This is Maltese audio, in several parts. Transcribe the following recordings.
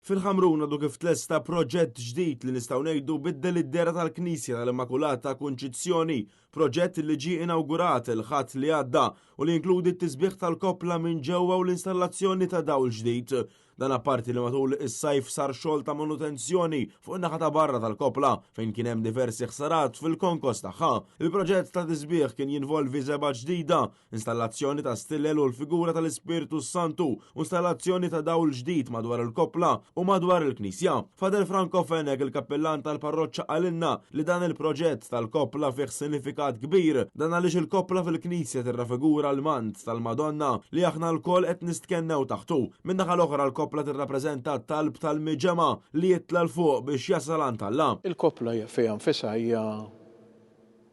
Fil-Ħamruna du kif tlesta proġett ġdid li nistgħu ngħidu biddel id-dera tal-Knisja tal-Immakulata Kunċizzjoni, proġett li ġie inawgurat il-ħadd li għadda u li jinkludi t-tisbieħ tal-kopla minn ġewwa u l-installazzjoni ta' dawl ġdid. Dan apparti li matul is-sajf sar xogħol ta' manutenzjoni fuq in-naħa ta' barra tal-kopla fejn kien hemm diversi ħsarat fil-konkos tagħha. Il-proġett ta' tisbieħ kien jinvolvi żeba' ġdida, installazzjoni ta' stillel u l-figura tal-Ispiritu Santu, u installazzjoni ta' dawl ġdid madwar il-kopla u madwar il-Knisja. Fadel Franco Fenek, il-kappellan tal-parroċċa, għalinna li dan il-proġett tal-kopla fih sinifikat kbir, dan għaliex il-kopla fil-Knisja tirrafigura l-mant tal-Madonna li aħna l-kol qed nistkennew taħtu. Min-naħa l-oħra l-kopla tirrappreżenta talb tal-miġema li jitla l-fuq biex jasal għand Alla. Il-kopla fejn nfisha hija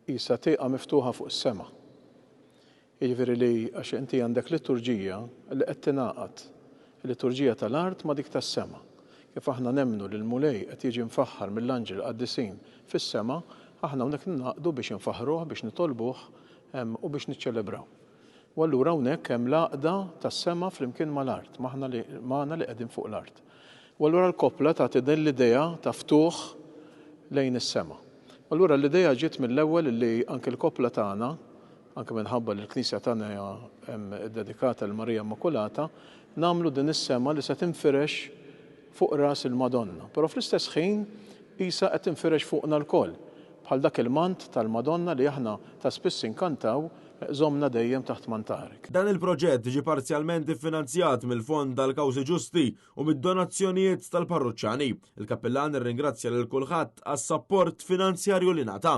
qisha tieqa miftuħa fuq is-sema. Jiġifieri li għax inti għandek liturġija li qed tingħaqad il-liturġija tal-art ma' dik tas-sema. Kif aħna nemmnu li l-mulej qed jiġi mfaħħar mill-anġel qaddisin fis-sema, aħna hawnhekk ningħaqdu biex infaħħruh, biex nitolbuh u biex niċċelebraw. U allura hawnhekk hemm l-għaqda tas-sema flimkien mal-art, magħna li qegħdin fuq l-art. U allura l-kopla tagħti din l-idea ta' ftuħ lejn is-sema. U allura l-idea ġiet mill-ewwel li anke l-kopla tagħna, anke minħabba li l-Knisja tagħna hija dedikata l Marija Immakulata, nagħmlu din is-sema li se tinfirex fuq ras il-Madonna. Però fl-istess ħin qisha qed tinfirex fuqna l-koll. Bħal dak il-mant tal-Madonna li aħna ta' spiss inkantaw żommna dejjem taħt mantarek. Dan il-proġett ġie parzjalment iffinanzjat mill-Fond tal-Kawżi Ġusti u mid-donazzjonijiet tal-parroċċani. Il-kappellan irringrazzja lil kulħadd għas-sapport finanzjarju li ngħata.